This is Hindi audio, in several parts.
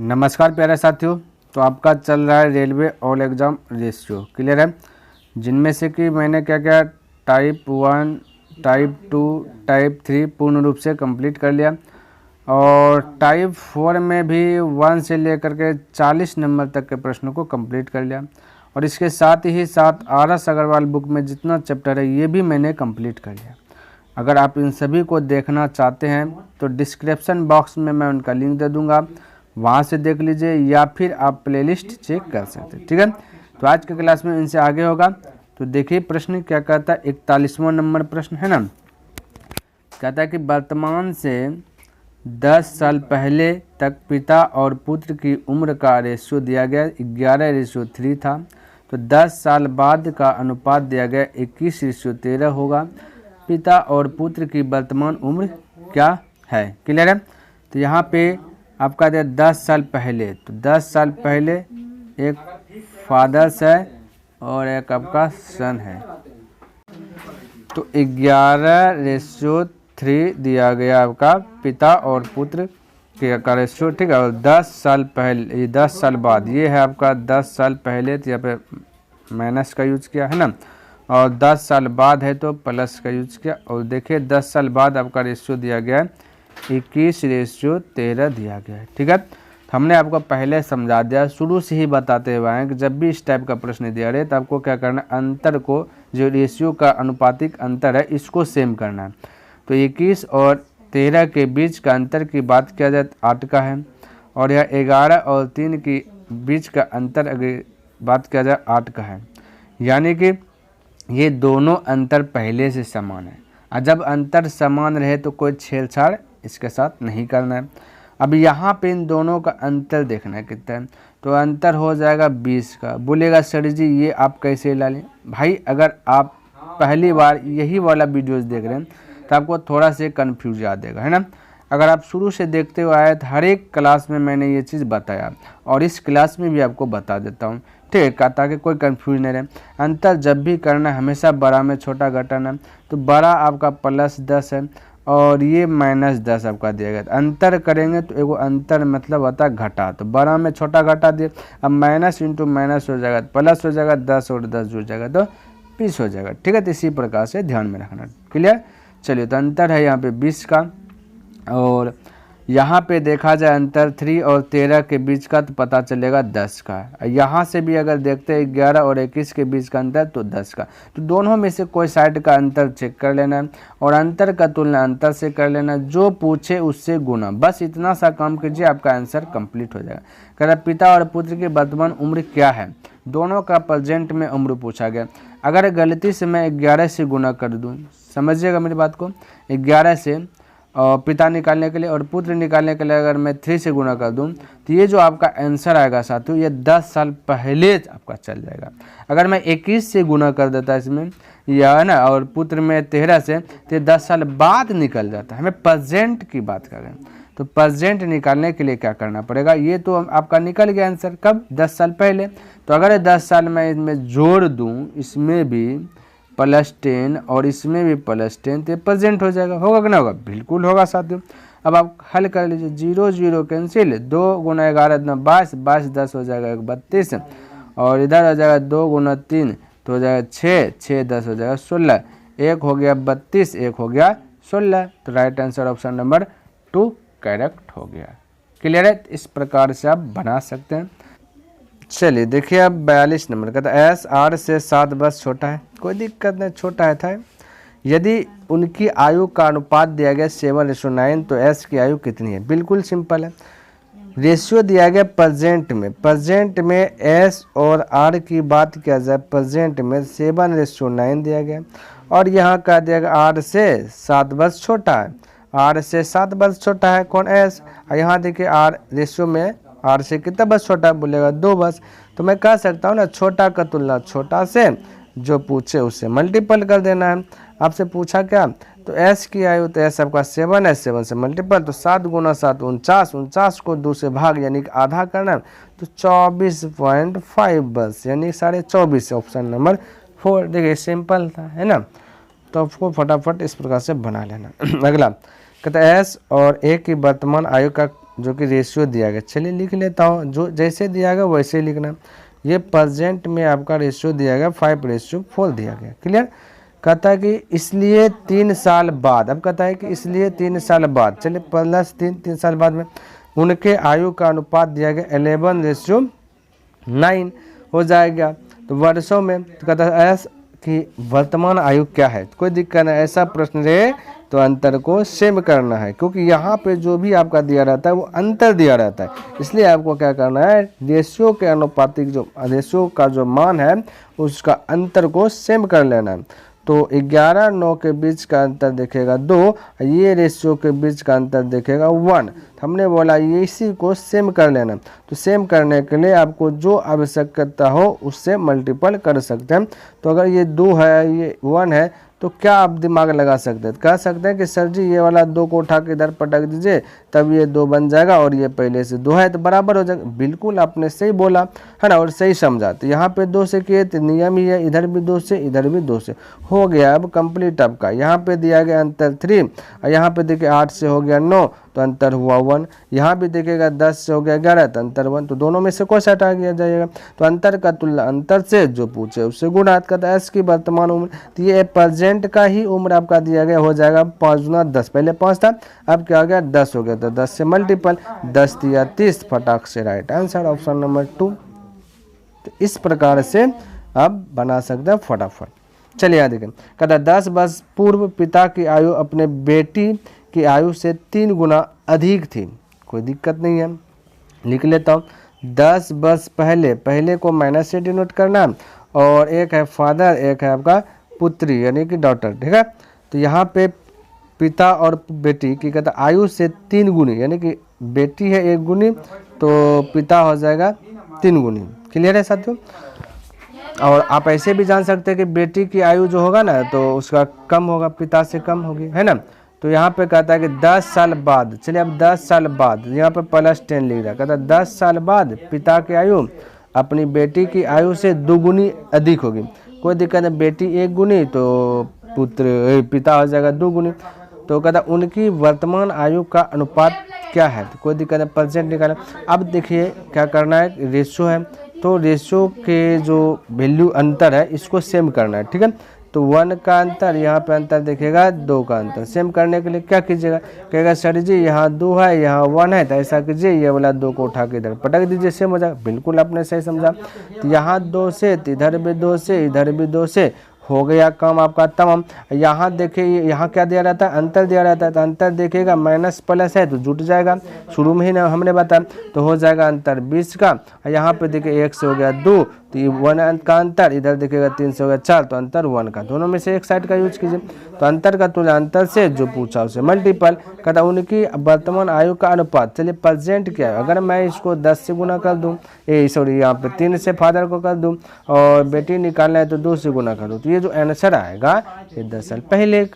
नमस्कार प्यारे साथियों। तो आपका चल रहा है railway all exam ratio, clear है। जिनमें से कि मैंने क्या क्या टाइप 1, टाइप 2, टाइप 3 पूर्ण रूप से कंप्लीट कर लिया और टाइप 4 में भी 1 से लेकर के 40 नंबर तक के प्रश्नों को कंप्लीट कर लिया और इसके साथ ही साथ RS अग्रवाल बुक में जितना चैप्टर है ये भी मैंने कंप्लीट कर लिया। अगर आप इन सभी को देखना चाहते हैं तो डिस्क्रिप्शन बॉक्स में मैं उनका लिंक दे दूंगा, वहाँ से देख लीजिए या फिर आप प्लेलिस्ट चेक कर सकते हैं, ठीक है। तो आज के क्लास में इनसे आगे होगा। तो देखिए प्रश्न क्या कहता है, 41वां नंबर प्रश्न है ना। कहता है कि वर्तमान से 10 साल पहले तक पिता और पुत्र की उम्र का रेशियो दिया गया 11:3 था। तो 10 साल बाद का अनुपात दिया गया 21:13 होगा। पिता और पुत्र की वर्तमान उम्र क्या है, क्लियर है। तो यहाँ पे आपका दिया 10 साल पहले, तो 10 साल पहले एक फादर्स है और एक आपका सन है। तो 11:3 दिया गया आपका पिता और पुत्र के का रेशियो, ठीक है। और 10 साल पहले, ये 10 साल बाद, ये है आपका 10 साल पहले, तो यहाँ पे माइनस का यूज किया है ना, और 10 साल बाद है तो प्लस का यूज किया। और देखिए 10 साल बाद आपका रेशियो दिया गया है 21:13 दिया गया है, ठीक है। तो हमने आपको पहले समझा दिया, शुरू से ही बताते हुए हैं कि जब भी इस टाइप का प्रश्न दिया रहे तो आपको क्या करना है, अंतर को, जो रेशियो का अनुपातिक अंतर है इसको सेम करना है। तो 21 और 13 के बीच का अंतर की बात किया जाए 8 का है, और यह 11 और 3 के बीच का अंतर अगर बात किया जाए 8 का है। यानी कि ये दोनों अंतर पहले से समान है, और जब अंतर समान रहे तो कोई छेड़छाड़ इसके साथ नहीं करना है। अब यहाँ पे इन दोनों का अंतर देखना है कितना है, तो अंतर हो जाएगा 20 का। बोलेगा सर जी ये आप कैसे ला लें। भाई अगर आप पहली बार यही वाला वीडियोस देख रहे हैं तो आपको थोड़ा से कन्फ्यूज आ देगा, है ना। अगर आप शुरू से देखते हुए आए तो हर एक क्लास में मैंने ये चीज़ बताया और इस क्लास में भी आपको बता देता हूँ, ठीक है, ताकि कोई कंफ्यूज नहीं रहे। अंतर जब भी करना है हमेशा बड़ा में छोटा घटाना। तो बड़ा आपका +10 है और ये -10 आपका दिया गया। अंतर करेंगे तो एगो अंतर मतलब होता है घटा, तो बड़ा में छोटा घटा दिए। अब माइनस इंटू माइनस हो जाएगा, प्लस हो जाएगा, 10 और 10 जुड़ जाएगा तो 20 हो जाएगा, ठीक है। तो इसी प्रकार से ध्यान में रखना, क्लियर। चलिए तो अंतर है यहाँ पे 20 का, और यहाँ पे देखा जाए अंतर 3 और 13 के बीच का तो पता चलेगा 10 का। यहाँ से भी अगर देखते हैं 11 और 21 के बीच का अंतर तो 10 का। तो दोनों में से कोई साइड का अंतर चेक कर लेना है और अंतर का तुलना अंतर से कर लेना, जो पूछे उससे गुना, बस इतना सा काम कीजिए, आपका आंसर कंप्लीट हो जाएगा। कह रहा पिता और पुत्र की वर्तमान उम्र क्या है, दोनों का प्रेजेंट में उम्र पूछा गया। अगर गलती से मैं 11 से गुना कर दूँ, समझिएगा मेरी बात को, 11 से और पिता निकालने के लिए और पुत्र निकालने के लिए अगर मैं 3 से गुना कर दूं तो ये जो आपका आंसर आएगा साथियों, ये 10 साल पहले आपका चल जाएगा। अगर मैं 21 से गुना कर देता इसमें या है ना, और पुत्र में 13 से, तो 10 साल बाद निकल जाता है। हमें प्रेजेंट की बात कर रहे हैं, तो प्रेजेंट निकालने के लिए क्या करना पड़ेगा, ये तो आपका निकल गया आंसर कब, 10 साल पहले। तो अगर 10 साल में इसमें जोड़ दूँ, इसमें भी +10 और इसमें भी +10, तो प्रेजेंट हो जाएगा। होगा कि ना होगा, बिल्कुल होगा साथियों। अब आप हल कर लीजिए, 0 0 कैंसिल, 2 × 11 22, 22 10 हो जाएगा 32, और इधर हो जाएगा 2 × 3 तो हो जाएगा 6, 6 10 हो जाएगा 16, 1 हो गया 32, 1 हो गया 16। तो right answer option number 2 correct हो गया, क्लियर है। इस प्रकार से आप बना सकते हैं। चलिए देखिए अब 42 नंबर कहता है एस 8 से 7 वर्ष छोटा है, कोई दिक्कत नहीं, छोटा है था। यदि उनकी आयु का अनुपात दिया गया 7:9 तो एस की आयु कितनी है। बिल्कुल सिंपल है, रेशियो दिया गया प्रेजेंट में एस और आर की बात किया जाए प्रेजेंट में 7:9 दिया गया, और यहाँ का दिया गया 8 से 7 वर्ष छोटा है। 8 से 7 वर्ष छोटा है कौन, एस। यहाँ देखिए आर रेशियो में आर से कितना बस छोटा, बोलेगा 2 बस। तो मैं कह सकता हूँ ना, छोटा का तुलना छोटा से, जो पूछे उससे मल्टीपल कर देना है। आपसे पूछा क्या, तो एस की आयु, तो एस आपका 7 है, 7 से मल्टीपल, तो 7 × 7 49, 49 को 2 से भाग यानी कि आधा करना, तो 24.5 बस, यानी 24.5 ऑप्शन नंबर 4। देखिए सिंपल था, है ना। तो आपको फटाफट इस प्रकार से बना लेना। अगला कहता है एस और ए की वर्तमान आयु का जो कि रेशियो दिया गया। चलिए लिख लेता हूँ, जो जैसे दिया गया वैसे ही लिखना। ये प्रेजेंट में आपका रेशियो दिया गया 5:4 दिया गया। क्लियर। कहता है कि इसलिए 3 साल बाद, अब कहता है कि इसलिए 3 साल बाद, चलिए +3 साल बाद में उनके आयु का अनुपात दिया गया 11:9 हो जाएगा। तो वर्षों में तो कहता है ऐसा कि वर्तमान आयु क्या है, कोई दिक्कत नहीं। ऐसा प्रश्न रहे तो अंतर को सेम करना है, क्योंकि यहाँ पे जो भी आपका दिया रहता है वो अंतर दिया रहता है, इसलिए आपको क्या करना है, रेशियो के अनुपातिक जो रेशियो का जो मान है उसका अंतर को सेम कर लेना है। तो 11-9 के बीच का अंतर देखेगा 2, ये रेशियो के बीच का अंतर देखेगा 1। हमने बोला ये इसी को सेम कर लेना। तो सेम करने के लिए आपको जो आवश्यकता हो उससे मल्टीपल कर सकते हैं। तो अगर ये 2 है, ये 1 है, तो क्या आप दिमाग लगा सकते हैं, कह सकते हैं कि सर जी ये वाला 2 को उठा के इधर पटक दीजिए, तब ये 2 बन जाएगा और ये पहले से 2 है तो बराबर हो जाएगा। बिल्कुल आपने सही बोला है ना, और सही समझा। तो यहाँ पे 2 से किए तो नियम ही है, इधर भी 2 से, इधर भी 2 से हो गया। अब कंप्लीट आपका यहाँ पे दिया गया अंतर 3, और यहाँ पे देखिए 8 से हो गया 9 तो अंतर हुआ 1। यहाँ भी देखिएगा 10 से हो गया 11 तो अंतर 1। तो दोनों में से कोई से हटा दिया जाएगा। तो अंतर का तुलना अंतर से, जो पूछे उससे गुणा। कहता है एस की वर्तमान उम्र, तो ये प्रेजेंट का ही उम्र आपका दिया गया हो जाएगा 5 गुना 10, पहले 5 था अब क्या हो गया 10 हो गया। तो 10 से मल्टीपल, 10 या 30, फटाक से राइट आंसर ऑप्शन नंबर 2। तो इस प्रकार से आप बना सकते हैं फटाफट। चलिए यहाँ देखें, कहता 10 वर्ष पूर्व पिता की आयु अपने बेटी की आयु से 3 गुना अधिक थी। कोई दिक्कत नहीं है, लिख लेता हूँ। 10 वर्ष पहले, पहले को माइनस से डिनोट करना, और एक है फादर, एक है आपका पुत्री यानी कि डॉटर, ठीक है। तो यहाँ पे पिता और बेटी की कहता आयु से 3 गुनी, यानी कि बेटी है 1 गुनी तो पिता हो जाएगा 3 गुनी। क्लियर है साथियों। और आप ऐसे भी जान सकते हैं कि बेटी की आयु जो होगा ना तो उसका कम होगा, पिता से कम होगी, है ना। तो यहाँ पे कहता है कि 10 साल बाद, चलिए अब 10 साल बाद यहाँ पे +10 लिख रहा है। कहता है 10 साल बाद पिता की आयु अपनी बेटी की आयु से 2 गुनी अधिक होगी। कोई दिक्कत नहीं, बेटी 1 गुनी तो पिता हो जाएगा 2 गुनी। तो कहता उनकी वर्तमान आयु का अनुपात क्या है, तो कोई दिक्कत नहीं, परसेंट निकालना। अब देखिए क्या करना है, रेशियो है तो रेशियो के जो वैल्यू अंतर है इसको सेम करना है, ठीक है। तो 1 का अंतर, यहाँ पे अंतर देखेगा 2 का अंतर। सेम करने के लिए क्या कीजिएगा, कहेगा सर जी यहाँ 2 है यहाँ 1 है, तो ऐसा कीजिए ये वाला 2 को उठा के इधर पटक दीजिए, सेम हो जाएगा। बिल्कुल आपने सही समझा। तो यहाँ 2 से, तो इधर भी 2 से, इधर भी 2 से, हो गया काम आपका तमाम। यहाँ देखिए यहाँ क्या दिया रहता है, अंतर दिया रहता है। तो अंतर देखिएगा माइनस प्लस है तो जुट जाएगा, शुरू में ही ना हमने बताया। तो हो जाएगा अंतर 20 का। यहाँ पे देखिए 1 से हो गया 2 तो ये 1 का अंतर, इधर देखिएगा 3 से हो गया 4 तो अंतर 1 का। दोनों में से एक साइड का यूज कीजिए। तो अंतर का तुलना अंतर से, जो पूछा उसे मल्टीपल। कहता उनकी वर्तमान आयु का अनुपात, चलिए प्रेजेंट क्या है, अगर मैं इसको 10 से गुना कर दूँ, सॉरी यहाँ पे 3 से फादर को कर दूँ और बेटी निकालना है तो 2 से गुना कर दूँ, तो ये जो आंसर आएगा ये 10 साल पहले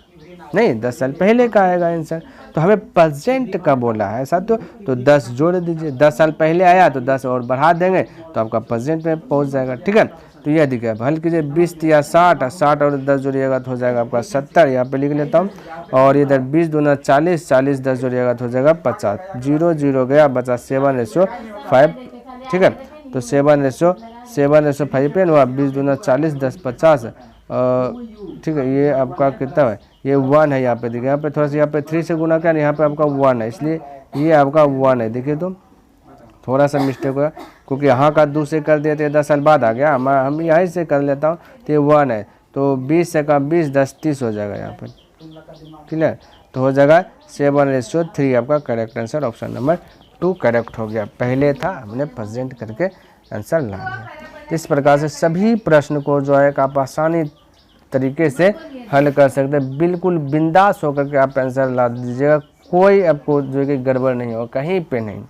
नहीं 10 साल पहले का आएगा आंसर। तो हमें प्रेजेंट का बोला है साथियों, तो 10 जोड़ दीजिए। 10 साल पहले आया तो 10 और बढ़ा देंगे तो आपका प्रेजेंट में पहुंच जाएगा, ठीक है। तो यह दिखे हल कीजिए 20 या 60 और 10 जोड़िएगा तो हो जाएगा आपका 70। यहाँ पे लिख लेता हूँ। और इधर 20 दूना 40, 40 10 जोड़िएगा तो हो जाएगा 50। 0 0 गया, बचा 7:5, ठीक है। तो 7:5 पे 20 दूना 40, 10 50, ठीक है। ये आपका कितना है, ये 1 है। यहाँ पे देखिए, यहाँ पे थोड़ा सा यहाँ पे 3 से गुना कर, यहाँ पे आपका 1 है, इसलिए ये आपका 1 है। देखिए तो थोड़ा सा मिस्टेक हुआ, क्योंकि यहाँ का 2 से कर दिया तो 10 साल बाद आ गया, हम यहीं से कर लेता हूँ तो ये 1 है। तो 20 से का 20, 10 30 हो जाएगा यहाँ पे, क्लियर। तो हो जाएगा 7:3 आपका correct answer option number 2 correct हो गया। पहले था, हमने प्रेजेंट करके आंसर ला लिया। इस प्रकार से सभी प्रश्न को जो है आप आसानी तरीके से हल कर सकते हैं। बिल्कुल बिंदास होकर के आप आंसर ला दीजिएगा, कोई आपको जो है कि गड़बड़ नहीं हो कहीं पे नहीं।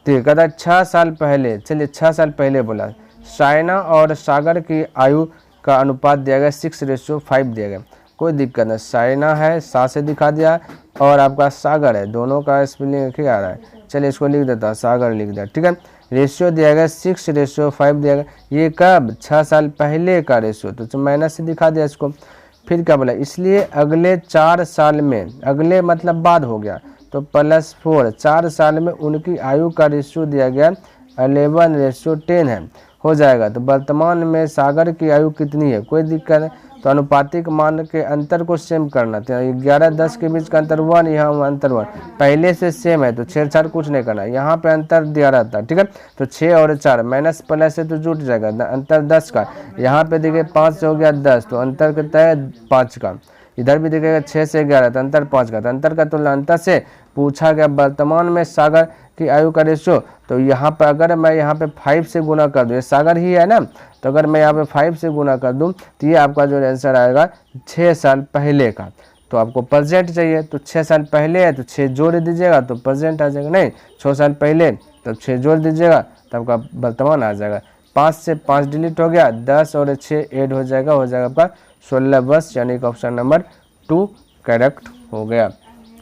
तो कहता 6 साल पहले, चलिए 6 साल पहले बोला, साइना और सागर की आयु का अनुपात दिया गया 6:5 दिया गया। कोई दिक्कत नहीं, साइना है 7 से दिखा दिया और आपका सागर है, दोनों का स्पेलिंग एक ही आ रहा है। चलिए इसको लिख देता हूँ, सागर लिख दिया, ठीक है। रेशियो दिया गया 6:5 दिया गया। ये कब, 6 साल पहले का रेशियो, तो माइनस से दिखा दिया इसको। फिर क्या बोला, इसलिए अगले 4 साल में, अगले मतलब बाद हो गया, तो +4, 4 साल में उनकी आयु का रेशियो दिया गया 11:10 है, हो जाएगा। तो वर्तमान में सागर की आयु कितनी है, कोई दिक्कत है। तो अनुपातिक मान के अंतर को सेम करना, तो 11-10 के बीच का अंतर 1, यहाँ अंतर 1 पहले से सेम है, तो छेड़छाड़ कुछ नहीं करना। यहाँ पे अंतर दिया रहता है, ठीक है। तो 6 और 4 माइनस प्लस से तो जुट जाएगा, अंतर 10 का। यहाँ पे देखिए 5 से हो गया 10, तो अंतर कितना है 5 का। इधर भी देखिएगा 6 से 11, तो अंतर 5 का। तो अंतर का तुलना अंतर से पूछा गया वर्तमान में सागर की आयु का रेशियो। तो यहाँ पर अगर मैं यहाँ पे 5 से गुना कर दूँ, ये सागर ही है ना, तो अगर मैं यहाँ पे 5 से गुना कर दूँ तो ये आपका जो आंसर आएगा 6 साल पहले का। तो आपको प्रेजेंट चाहिए, तो 6 साल पहले है तो 6 जोड़ दीजिएगा तो प्रेजेंट आ जाएगा। नहीं 6 साल पहले तब 6 जोड़ दीजिएगा तो आपका वर्तमान आ जाएगा। 5 से 5 डिलीट हो गया, 10 और 6 ऐड हो जाएगा आपका 16 वर्ष, यानी कि ऑप्शन नंबर 2 करेक्ट हो गया।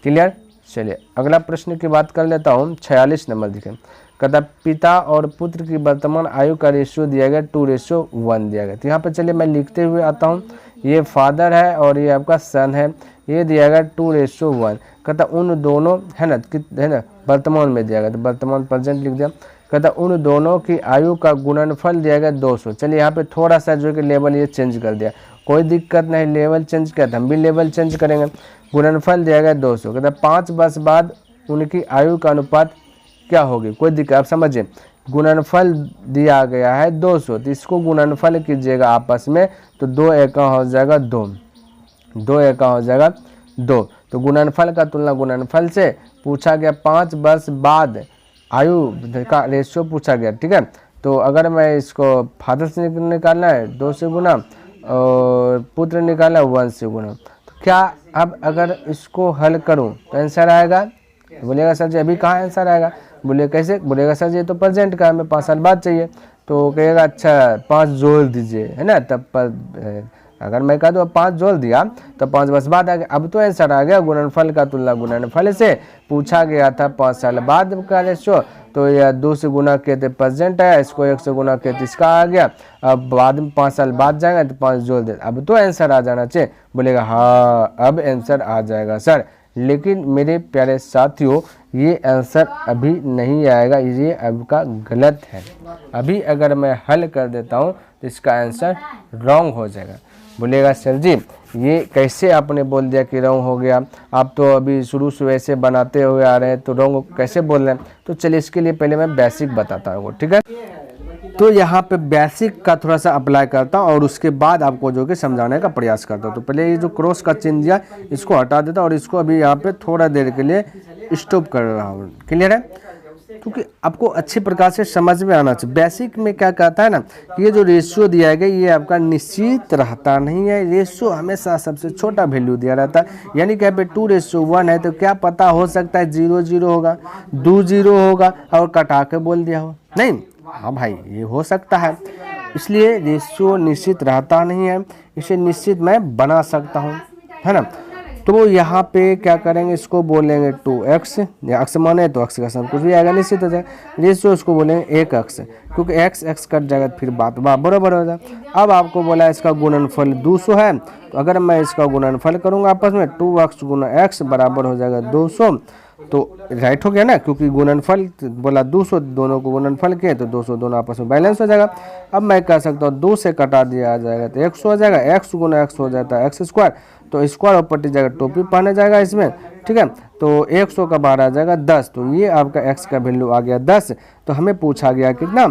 क्लियर। चलिए अगला प्रश्न की बात कर लेता हूँ। 46 नंबर दिखें, कहता पिता और पुत्र की वर्तमान आयु का रेशियो दिया गया 2:1 दिया गया। तो यहाँ पे चलिए मैं लिखते हुए आता हूँ, ये फादर है और ये आपका सन है, ये दिया गया 2:1। कहता उन दोनों है ना वर्तमान में दिया गया, तो वर्तमान प्रेजेंट लिख दिया। कहता उन दोनों की आयु का गुणनफल दिया गया 200। चलिए यहाँ पे थोड़ा सा जो कि लेवल ये चेंज कर दिया, कोई दिक्कत नहीं, लेवल चेंज किया तो हम भी लेवल चेंज करेंगे। गुणनफल दिया गया 200। कहता 5 वर्ष बाद उनकी आयु का अनुपात क्या होगी, कोई दिक्कत, आप समझिए। गुणनफल दिया गया है 200, तो इसको गुणनफल कीजिएगा आपस में, तो 2 एका हो जाएगा 2, 2 एका हो जाएगा 2। तो गुणनफल का तुलना गुणनफल से पूछा गया 5 वर्ष बाद आयु का रेशियो पूछा गया, ठीक है। तो अगर मैं इसको फादर से निकालना है 2 से गुना और पुत्र निकालना है 1 से गुना, तो क्या अब अगर इसको हल करूं तो आंसर आएगा। बोलेगा सर जी अभी कहाँ आंसर आएगा, बोले कैसे, बोलेगा सर जी तो प्रेजेंट का हमें 5 साल बाद चाहिए। तो कहेगा अच्छा 5 जोड़ दीजिए, है ना। तब पर अगर मैं कह दूँ 5 जोड़ दिया तो 5 वर्ष बाद आ गया। अब तो आंसर आ गया गुणनफल का तुलना गुणनफल से, पूछा गया था 5 साल बाद का रेशियो, तो यह 2 से गुना किए थे प्रेजेंट है, इसको 1 से गुना किए तो इसका आ गया। अब बाद में 5 साल बाद जाएंगे तो 5 जोड़ दे, अब तो आंसर आ जाना चाहिए। बोलेगा हाँ अब आंसर आ जाएगा सर, लेकिन मेरे प्यारे साथियों ये आंसर अभी नहीं आएगा, ये आपका गलत है। अभी अगर मैं हल कर देता हूँ तो इसका आंसर रॉन्ग हो जाएगा। बोलेगा सर जी ये कैसे आपने बोल दिया कि रॉन्ग हो गया, आप तो अभी शुरू से वैसे बनाते हुए आ रहे हैं, तो रॉन्ग कैसे बोल रहे हैं। तो चलिए इसके लिए पहले मैं बेसिक बताता हूँ, ठीक है। तो यहाँ पे बेसिक का थोड़ा सा अप्लाई करता हूँ और उसके बाद आपको जो कि समझाने का प्रयास करता हूँ। तो पहले ये जो क्रॉस का चिन्ह दिया इसको हटा देता हूँ और इसको अभी यहाँ पे थोड़ा देर के लिए स्टॉप कर रहा हूँ। क्लियर है, क्योंकि आपको अच्छे प्रकार से समझ में आना चाहिए। बेसिक में क्या कहता है ना, ये जो रेशियो दिया गया ये आपका निश्चित रहता नहीं है, रेशियो हमेशा सबसे छोटा वैल्यू दिया रहता है। यानी कि यहाँ पे 2:1 है, तो क्या पता हो सकता है 0-0 होगा, 2-0 होगा और कटा के बोल दिया हो, नहीं। हाँ भाई ये हो सकता है, इसलिए रेशियो निश्चित रहता नहीं है, इसे निश्चित मैं बना सकता हूँ, है ना। तो यहाँ पे क्या करेंगे, इसको बोलेंगे 2x, या x माने तो x का सब कुछ भी आएगा निश्चित हो जाएगा। रेशियो इसको बोलेंगे 1x, क्योंकि x कट जाएगा फिर बात बराबर हो जाएगा। अब आपको बोला इसका गुणनफल 200 है, तो अगर मैं इसका गुणनफल करूँगा आपस में 2x गुना x बराबर हो जाएगा 200, तो राइट हो गया ना, क्योंकि गुणनफल बोला 200, दोनों को गुणनफल किए तो 200 दोनों आपस में बैलेंस हो जाएगा। अब मैं कह सकता हूँ 2 से कटा दिया जाएगा तो 100 हो जाएगा, x गुना x हो जाता है x स्क्वायर, तो स्क्वायर और पट्टी जाएगा टोपी पहने जाएगा इसमें, ठीक है। तो 100 का बाहर आ जाएगा 10, तो ये आपका x का वैल्यू आ गया 10। तो हमें पूछा गया कितना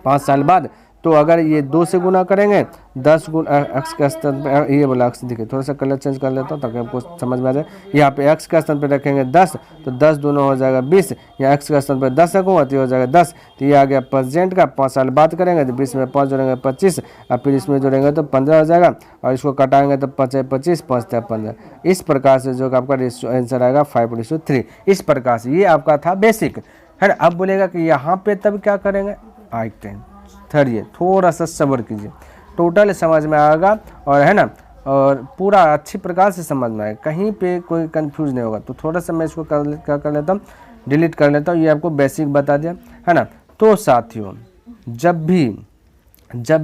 5 साल बाद, तो अगर ये 2 से गुना करेंगे 10 गुना x का स्थान पर, ये वाला x देखिए थोड़ा सा कलर चेंज कर लेता हूँ ताकि आपको समझ में आ जाए। यहाँ पे x का स्थान पर रखेंगे 10, तो 10 दोनों हो जाएगा 20, या x का स्थान पर 10 रखूँगा तो ये हो जाएगा 10। तो ये आ गया प्रेजेंट का। 5 साल बाद करेंगे तो 20 में 5 जोड़ेंगे 25, और फिर इसमें जोड़ेंगे तो 15 हो जाएगा, और इसको कटाएंगे तो 5 है 25, 5 है 15। इस प्रकार से जो आपका आंसर आएगा 5:3। इस प्रकार से ये आपका था बेसिक, है ना। अब बोलेगा कि यहाँ पे तब क्या करेंगे, आते हैं ठहरिए थोड़ा सा सब्र कीजिए, टोटल समझ में आएगा, और है ना, और पूरा अच्छी प्रकार से समझ में आएगा, कहीं पे कोई कंफ्यूज नहीं होगा। तो थोड़ा सा मैं इसको क्या कर लेता हूँ, डिलीट कर लेता हूँ। ये आपको बेसिक बता दिया, है ना। तो साथियों जब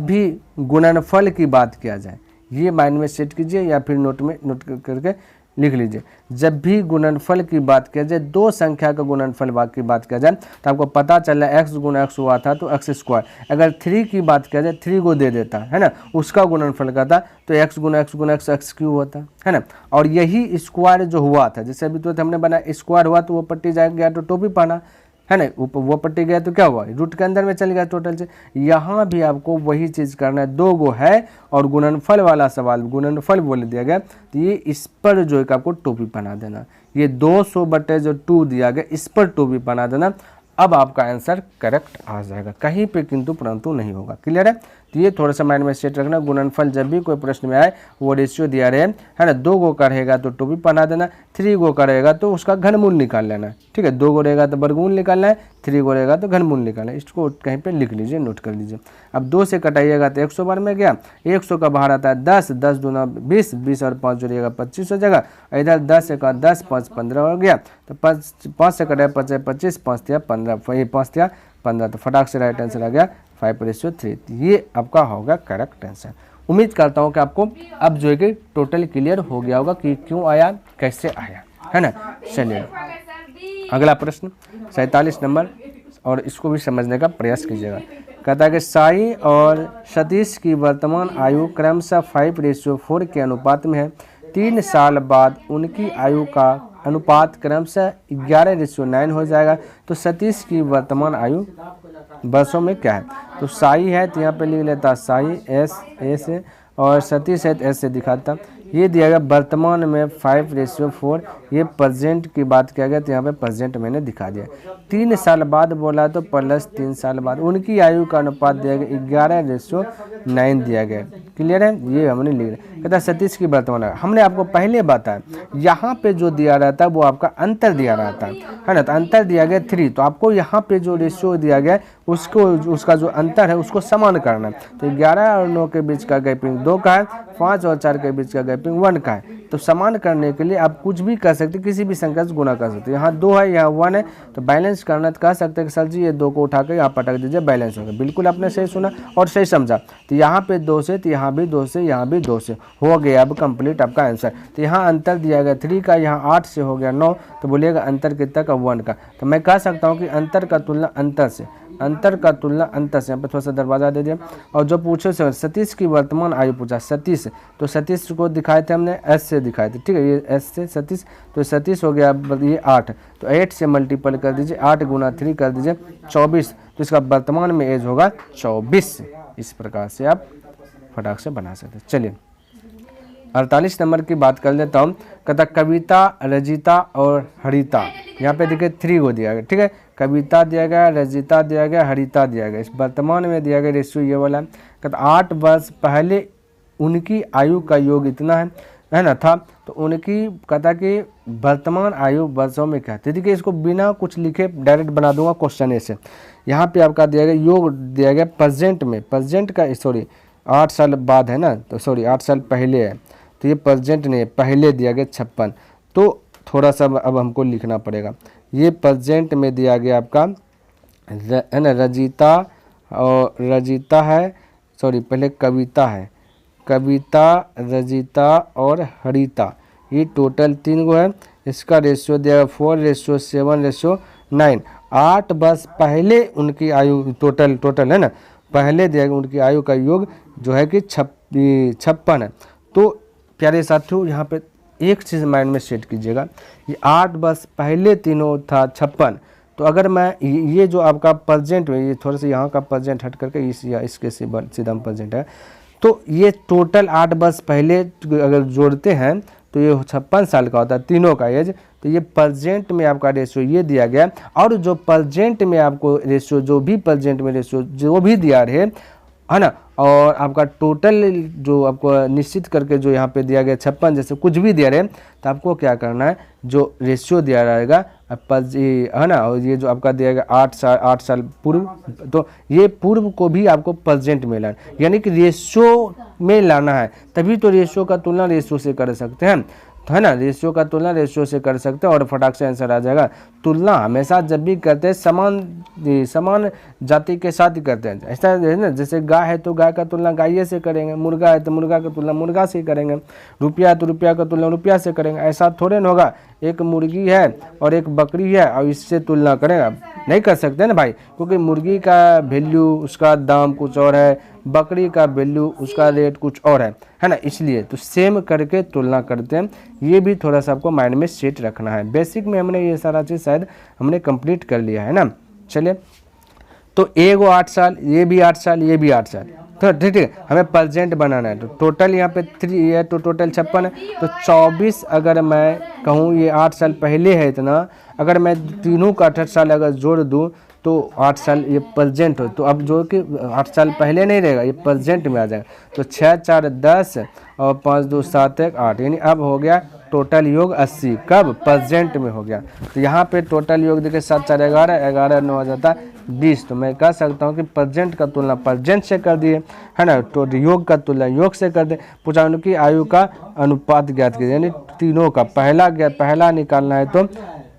भी गुणनफल की बात किया जाए, ये माइंड में सेट कीजिए या फिर नोट करके लिख लीजिए, जब भी गुणनफल की बात किया जाए, दो संख्या का गुणनफल की बात किया जाए तो आपको पता चला x गुना x हुआ था तो x स्क्वायर, अगर 3 की बात किया जाए 3 को दे देता है ना, उसका गुणनफल का था तो x गुना x x क्यूब होता है ना। और यही स्क्वायर जो हुआ था, जैसे अभी तो हमने बनाया स्क्वायर हुआ तो वो पट्टी गया तो टोपी पहना है ना, वो पट्टी गया तो क्या हुआ, रूट के अंदर में चल गया टोटल से। यहाँ भी आपको वही चीज़ करना है, 2 गो है और गुणनफल वाला सवाल गुणनफल बोल दिया गया तो ये इस पर जो है आपको टोपी बना देना, ये 200/2 दिया गया इस पर टोपी बना देना, अब आपका आंसर करेक्ट आ जाएगा, कहीं पे किंतु परंतु नहीं होगा। क्लियर है, तो ये थोड़ा सा माइंड में सेट रखना, गुणनफल जब भी कोई प्रश्न में आए वो रेशियो दिया रहे है ना, 2 गो करेगा तो टोपी बना देना, 3 गो करेगा तो उसका घनमूल निकाल लेना, ठीक है, 2 गो रहेगा तो वर्गमूल निकालना है, 3 गो रहेगा तो घनमूल निकालना है, इसको कहीं पे लिख लीजिए, नोट कर लीजिए। अब 2 से कटाइएगा तो 100 बार में गया, 100 का बाहर आता है 10, 10 दूना 20, 20 और 5 जोड़िएगा 25 हो जाएगा, इधर 10 से का 10, 5 15 हो गया, तो 5 से कटाए 5 25, 5 या 15, 5 या 15, तो फटाक से राइट आंसर आ गया 5:3। ये आपका होगा करेक्ट आंसर। उम्मीद करता हूँ कि आपको अब जो है कि टोटल क्लियर हो गया होगा कि क्यों आया कैसे आया, है ना। चलिए अगला प्रश्न 47 नंबर, और इसको भी समझने का प्रयास कीजिएगा। कहता है कि साई और सतीश की वर्तमान आयु क्रमशः 5:4 के अनुपात में है, 3 साल बाद उनकी आयु का अनुपात क्रमशः 11:9 हो जाएगा, तो सतीश की वर्तमान आयु वर्षों में क्या है। तो साई है तो यहाँ पे लिख लेता साई ए से, और सतीश है तो एस से दिखाता। ये दिया गया वर्तमान में 5:4, ये प्रेजेंट की बात किया गया तो यहाँ पे प्रेजेंट मैंने दिखा दिया। 3 साल बाद बोला तो प्लस 3 साल बाद, उनकी आयु का अनुपात दिया गया 11:9 दिया गया। क्लियर है, ये हमने लिख लिया। कहता सतीश की वर्तमान आयु, हमने आपको पहले बताया यहाँ पे जो दिया रहता है वो आपका अंतर दिया रहता है ना, तो अंतर दिया गया 3, तो आपको यहाँ पे जो रेशियो दिया गया उसको उसका जो अंतर है उसको समान करना है। तो 11 और 9 के बीच का गैपिंग 2 का है, 5 और 4 के बीच का गैपिंग 1 का है। तो समान करने के लिए आप कुछ भी कर सकते, किसी भी संख्या से गुना कर सकते। यहाँ 2 है, यहाँ 1 है, तो बैलेंस करना तो कह सकते हैं कि सर जी ये 2 को उठा कर यहाँ पटक दीजिए, बैलेंस होगा। बिल्कुल आपने सही सुना और सही समझा। तो यहाँ पे 2 से, तो यहाँ भी 2 से, यहाँ भी 2 से, हो गया अब कंप्लीट आपका आंसर। तो यहाँ अंतर दिया गया 3 का, यहाँ 8 से हो गया 9, तो बोलिएगा अंतर कितना का 1 का। तो मैं कह सकता हूँ कि अंतर का तुलना अंतर से, अंतर का तुलना अंतर से। यहाँ पे थोड़ा सा दरवाजा दे दिया। और जो पूछे से सतीश की वर्तमान आयु पूछा, सतीश, तो सतीश को दिखाए थे हमने एस से दिखाए थे, ठीक है, ये एस से सतीश, तो सतीश हो गया ये 8, तो 8 से मल्टीपल कर दीजिए, 8 गुना 3 कर दीजिए 24, तो इसका वर्तमान में एज होगा 24। इस प्रकार से आप फटाक से बना सकते हैं। चलिए 48 नंबर की बात कर लेता हूँ। कहता कविता, रजिता और हरिता, यहाँ पे देखिए 3 को दिया गया, ठीक है, कविता दिया गया, रजिता दिया गया, हरिता दिया गया। इस वर्तमान में दिया गया रेशियो ये वाला। कहता 8 वर्ष पहले उनकी आयु का योग इतना है ना था, तो उनकी कहता कि वर्तमान आयु वर्षों में क्या है। देखिए इसको बिना कुछ लिखे डायरेक्ट बना दूंगा क्वेश्चन से। यहाँ पे आपका दिया गया योग दिया गया प्रेजेंट में, प्रेजेंट का सॉरी 8 साल बाद है ना, तो सॉरी 8 साल पहले है, तो ये प्रेजेंट नहीं है, पहले दिया गया 56, तो थोड़ा सा अब हमको लिखना पड़ेगा। ये प्रेजेंट में दिया गया आपका है ना, रजिता और रजिता है, सॉरी पहले कविता है, कविता, रजिता और हरिता, ये टोटल 3 गो है। इसका रेशियो दिया गया 4:7:9। 8 वर्ष पहले उनकी आयु टोटल है ना, पहले दिया गया उनकी आयु का योग जो है कि 56 है। तो प्यारे साथियों यहाँ पे एक चीज़ माइंड में सेट कीजिएगा, ये 8 वर्ष पहले तीनों था 56, तो अगर मैं ये जो आपका प्रेजेंट में, ये थोड़ा सा यहाँ का प्रेजेंट हट करके इसके सीधा प्रेजेंट है, तो ये टोटल 8 वर्ष पहले अगर जोड़ते हैं तो ये 56 साल का होता है तीनों का एज। तो ये प्रेजेंट में आपका रेशियो ये दिया गया, और जो प्रेजेंट में आपको रेशियो जो भी प्रेजेंट में रेशियो जो भी दिया रहे है ना, और आपका टोटल जो आपको निश्चित करके जो यहाँ पे दिया गया 56 जैसे कुछ भी दिया रहे, तो आपको क्या करना है, जो रेशियो दिया रहेगा है ना, और ये जो आपका दिया गया 8 साल पूर्व, तो ये पूर्व को भी आपको प्रेजेंट में लाना, यानी कि रेशियो में लाना है, तभी तो रेशियो का तुलना रेशियो से कर सकते हैं। तो है ना, रेशियो का तुलना रेशियो से कर सकते हैं और फटाक से आंसर आ जाएगा। तुलना हमेशा जब भी करते हैं समान जाति के साथ ही करते हैं। ऐसा है ना, जैसे गाय है तो गाय का तुलना गाय से करेंगे, मुर्गा है तो मुर्गा का तुलना मुर्गा से ही करेंगे, रुपया है तो रुपया का तुलना रुपया से करेंगे। ऐसा थोड़े ना होगा एक मुर्गी है और एक बकरी है और इससे तुलना करेंगे, नहीं कर सकते ना भाई, क्योंकि मुर्गी का वैल्यू उसका दाम कुछ और है, बकरी का वैल्यू उसका रेट कुछ और है ना, इसलिए तो सेम करके तुलना करते हैं। ये भी थोड़ा सा आपको माइंड में सेट रखना है। बेसिक में हमने ये सारा चीज़ शायद हमने कंप्लीट कर लिया है ना। चलिए, तो ए को 8 साल, ये भी 8 साल, ये भी 8 साल, तो ठीक है, हमें प्रेजेंट बनाना है। तो टोटल यहाँ पे 3 है तो टोटल 56 है। तो 24 अगर मैं कहूँ ये 8 साल पहले है इतना, अगर मैं तीनों का 8 साल अगर जोड़ दूँ तो 8 साल ये प्रेजेंट हो, तो अब जो कि 8 साल पहले नहीं रहेगा, ये प्रेजेंट में आ जाएगा। तो 6 4 10 और 5 2 7 1 8, यानी अब हो गया टोटल योग 80। कब? प्रेजेंट में हो गया। तो यहाँ पे टोटल योग देखिए 7 4 11 11 9 आ जाता है 20। तो मैं कह सकता हूँ कि प्रेजेंट का तुलना प्रेजेंट से कर दिए, है ना, तो योग का तुलना योग से कर दे। पूछा उनकी आयु का अनुपात ज्ञात कीजिए, यानी तीनों का पहला निकालना है तो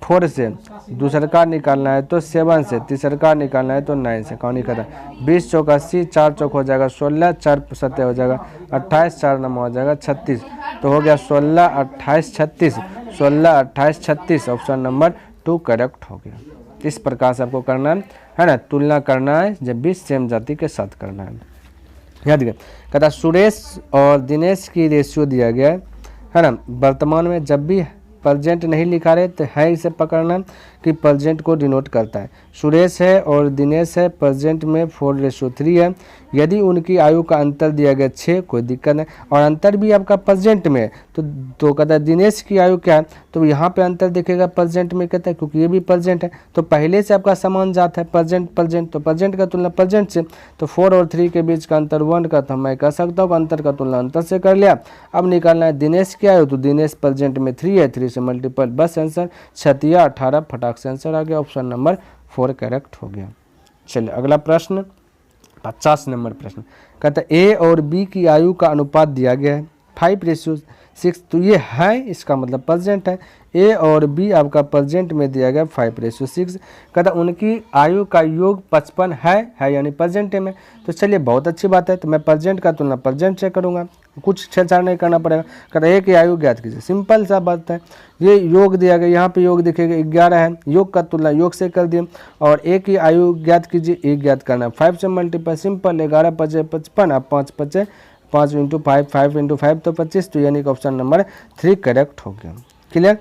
4 से, दूसरा का निकालना है तो 7 से, तीसरा का निकालना है तो 9 से। कौन खत्म? 20 चौक 80, 4 चौक हो जाएगा 16, 4 7 हो जाएगा 28, 4 9 हो जाएगा 36। तो हो गया 16 28 36, 16 28 36, ऑप्शन नंबर 2 करेक्ट हो गया। इस प्रकार से आपको करना है ना, तुलना करना है जब भी सेम जाति के साथ करना है। याद रखिए, कहता सुरेश और दिनेश की रेशियो दिया गया है ना। वर्तमान में जब भी प्रेजेंट नहीं लिखा रहे तो है इसे पकड़ना कि प्रेजेंट को डिनोट करता है। सुरेश है और दिनेश है, प्रेजेंट में 4:3 है। यदि उनकी आयु का अंतर दिया गया 6, कोई दिक्कत नहीं, और अंतर भी आपका प्रेजेंट में है तो कहता है दिनेश की आयु क्या है, तो यहाँ पे अंतर दिखेगा प्रेजेंट में, कहता है क्योंकि ये भी प्रेजेंट है तो पहले से आपका समान जात है प्रेजेंट, तो प्रेजेंट का तुलना प्रेजेंट से। तो 4 और 3 के बीच का अंतर 1 का, तो मैं कह सकता हूँ अंतर का तुलना अंतर से कर लिया। अब निकालना है दिनेश की आयु, तो दिनेश प्रेजेंट में 3 है, 3 से मल्टीपल, बस आंसर 36 18, फटाक से आंसर आ गया। ऑप्शन नंबर 4 करेक्ट हो गया। चलिए अगला प्रश्न 50 नंबर प्रश्न, कहता है ए और बी की आयु का अनुपात दिया गया है 5:6। तो ये है, इसका मतलब प्रेजेंट है। ए और बी आपका प्रेजेंट में दिया गया 5:6। कहता उनकी आयु का योग 55 है यानी प्रेजेंट में। तो चलिए बहुत अच्छी बात है, तो मैं प्रेजेंट का तुलना प्रेजेंट से करूँगा, कुछ छेड़छाड़ नहीं करना पड़ेगा। कहता ए की आयु ज्ञात कीजिए, सिंपल सा बात है। ये योग दिया गया, यहाँ पे योग दिखेगा 11 है, योग का तुलना योग से कर दिए। और ए की आयु ज्ञात कीजिए, ए ज्ञात करना 5 से मल्टीपल, सिंपल, 11 5 55, अब 5 5 5 × 5 5 × 5 तो 25, तो यानी कि ऑप्शन नंबर 3 करेक्ट हो गया। क्लियर?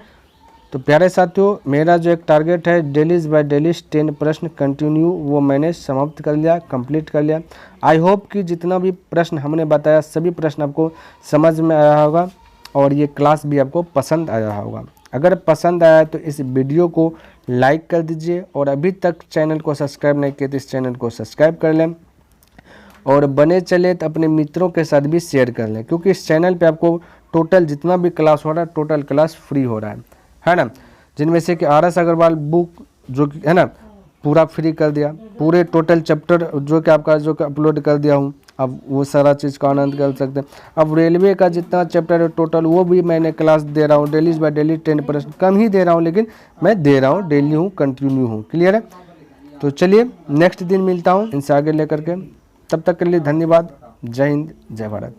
तो प्यारे साथियों, मेरा जो एक टारगेट है डेलीज बाय डेलीज 10 प्रश्न कंटिन्यू, वो मैंने समाप्त कर लिया, कंप्लीट कर लिया। आई होप कि जितना भी प्रश्न हमने बताया सभी प्रश्न आपको समझ में आया होगा और ये क्लास भी आपको पसंद आया होगा। अगर पसंद आया तो इस वीडियो को लाइक कर दीजिए और अभी तक चैनल को सब्सक्राइब नहीं किए तो इस चैनल को सब्सक्राइब कर लें और बने चले तो अपने मित्रों के साथ भी शेयर कर लें, क्योंकि इस चैनल पे आपको टोटल जितना भी क्लास हो रहा है टोटल क्लास फ्री हो रहा है ना। जिनमें से कि RS अग्रवाल बुक जो है ना पूरा फ्री कर दिया, पूरे टोटल चैप्टर जो कि आपका जो कि अपलोड कर दिया हूँ, अब वो सारा चीज़ का आनंद कर सकते हैं। अब रेलवे का जितना चैप्टर है टोटल वो भी मैंने क्लास दे रहा हूँ, डेलीज बाय डेली 10 प्रश्न, कम ही दे रहा हूँ लेकिन मैं दे रहा हूँ, डेली हूँ, कंटिन्यू हूँ। क्लियर है? तो चलिए नेक्स्ट दिन मिलता हूँ इनसे आगे लेकर के, तब तक के लिए धन्यवाद। जय हिंद, जय भारत।